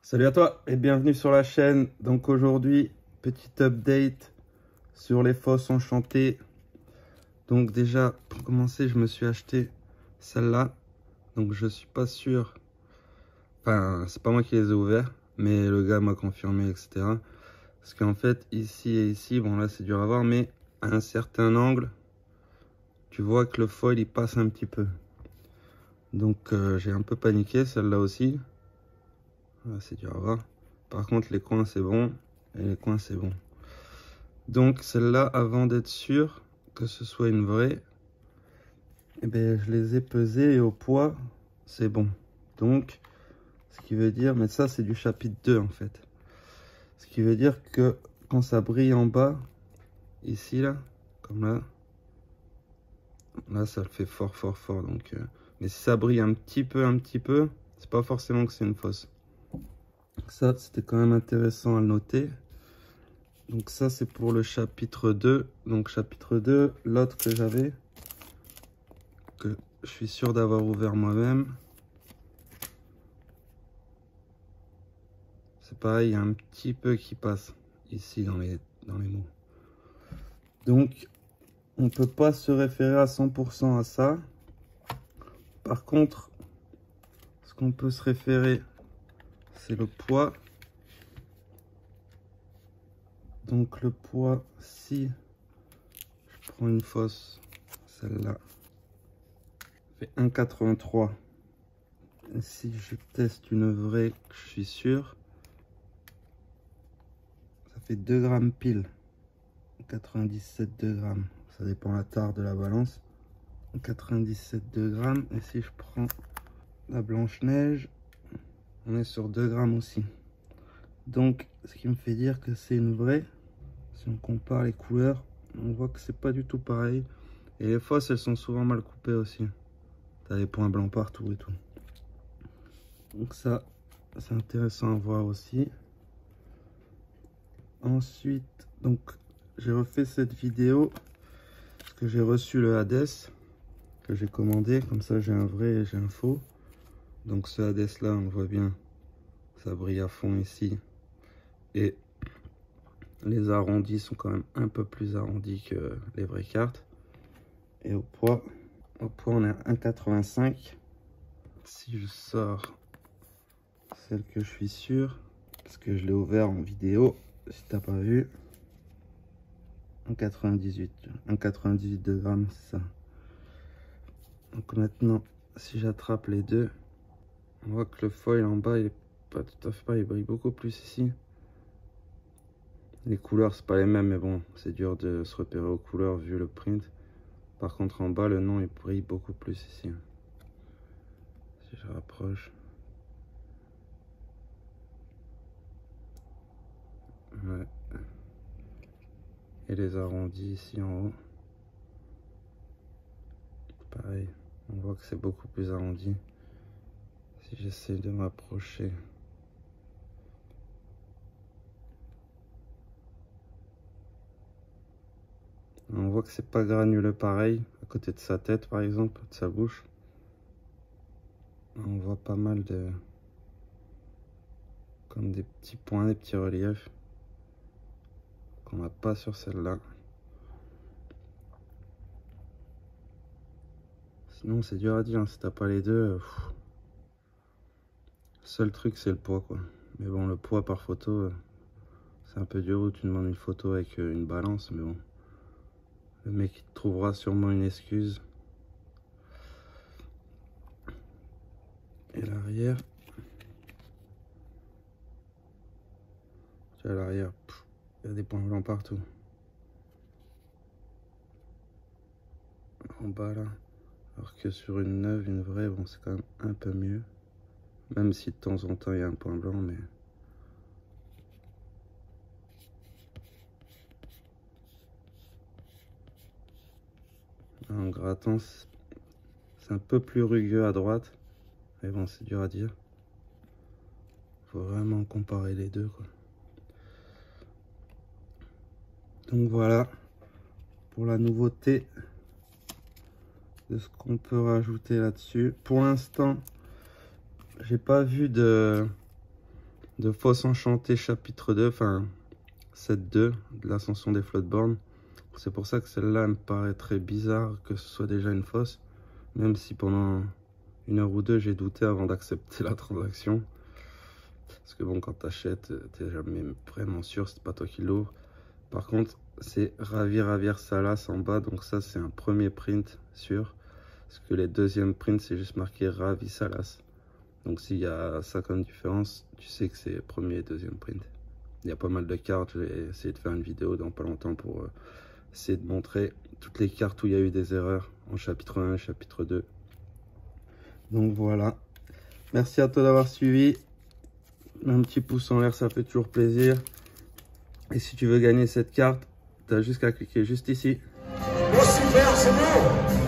Salut à toi et bienvenue sur la chaîne. Donc aujourd'hui, petit update sur les fosses enchantées. Donc déjà, pour commencer, je me suis acheté celle-là. Donc je suis pas sûr. Enfin, c'est pas moi qui les ai ouverts, mais le gars m'a confirmé, etc. Parce qu'en fait, ici et ici, bon là c'est dur à voir, mais à un certain angle, tu vois que le foil il passe un petit peu. Donc j'ai un peu paniqué, celle-là aussi. C'est dur à voir. Par contre, les coins c'est bon et les coins c'est bon. Donc celle-là, avant d'être sûr que ce soit une vraie, eh bien, je les ai pesées et au poids, c'est bon. Donc, ce qui veut dire, mais ça c'est du chapitre 2 en fait. Ce qui veut dire que quand ça brille en bas, ici là, comme là ça le fait fort fort fort. Donc, mais si ça brille un petit peu, c'est pas forcément que c'est une fausse. Ça c'était quand même intéressant à le noter. Donc ça c'est pour le chapitre 2. Donc chapitre 2, l'autre que j'avais, que je suis sûr d'avoir ouvert moi-même. C'est pareil, il y a un petit peu qui passe ici dans les mots. Donc on ne peut pas se référer à 100% à ça. Par contre, ce qu'on peut se référer, c'est le poids. Donc le poids, si je prends une fosse, celle-là, fait 1,83. Et si je teste une vraie, je suis sûr, ça fait 2 grammes pile. 97 grammes. Ça dépend la tare de la balance. 97 grammes. Et si je prends la Blanche-Neige, on est sur 2 grammes aussi. Donc, ce qui me fait dire que c'est une vraie. Si on compare les couleurs, on voit que c'est pas du tout pareil. Et les fosses, elles sont souvent mal coupées aussi. T'as des points blancs partout et tout. Donc ça, c'est intéressant à voir aussi. Ensuite, donc, j'ai refait cette vidéo parce que j'ai reçu le Hades que j'ai commandé. Comme ça, j'ai un vrai et j'ai un faux. Donc ce Hades là, on voit bien, ça brille à fond ici. Et les arrondis sont quand même un peu plus arrondis que les vraies cartes. Et au poids on est à 1,85. Si je sors celle que je suis sûr, parce que je l'ai ouvert en vidéo, si t'as pas vu, 1,98 grammes, c'est ça. Donc maintenant, si j'attrape les deux, on voit que le foil en bas, il est pas tout à fait pareil, il brille beaucoup plus ici. Les couleurs, c'est pas les mêmes, mais bon, c'est dur de se repérer aux couleurs vu le print. Par contre, en bas, le nom, il brille beaucoup plus ici. Si je rapproche. Ouais. Et les arrondis ici en haut. Pareil, on voit que c'est beaucoup plus arrondi. Si j'essaie de m'approcher. On voit que c'est pas granuleux pareil, à côté de sa tête par exemple, de sa bouche. On voit pas mal de... comme des petits points, des petits reliefs qu'on n'a pas sur celle-là. Sinon c'est dur à dire, hein, si t'as pas les deux. Seul truc c'est le poids quoi. Mais bon, le poids par photo, c'est un peu dur où tu demandes une photo avec une balance, mais bon. Le mec il te trouvera sûrement une excuse. Et l'arrière, tu vois l'arrière, il y a des points blancs partout. En bas là, alors que sur une neuve, une vraie, bon c'est quand même un peu mieux. Même si de temps en temps il y a un point blanc, mais... En grattant, c'est un peu plus rugueux à droite. Mais bon, c'est dur à dire. Faut vraiment comparer les deux, quoi. Donc voilà, pour la nouveauté de ce qu'on peut rajouter là-dessus. Pour l'instant, j'ai pas vu de de Fosse Enchantée chapitre 2, enfin set 2 de l'ascension des Floodborn. C'est pour ça que celle-là me paraît très bizarre que ce soit déjà une fosse, même si pendant 1 heure ou 2 j'ai douté avant d'accepter la transaction. Parce que bon, quand t'achètes, t'es jamais vraiment sûr, c'est pas toi qui l'ouvres. Par contre, c'est Ravi Salas en bas, donc ça c'est un premier print sûr. Parce que les deuxièmes prints, c'est juste marqué Ravi Salas. Donc s'il y a ça comme différence, tu sais que c'est premier et deuxième print. Il y a pas mal de cartes, je vais essayer de faire une vidéo dans pas longtemps pour essayer de montrer toutes les cartes où il y a eu des erreurs en chapitre 1 et chapitre 2. Donc voilà. Merci à toi d'avoir suivi. Un petit pouce en l'air, ça fait toujours plaisir. Et si tu veux gagner cette carte, t'as juste qu'à cliquer juste ici. Oh super, c'est bon!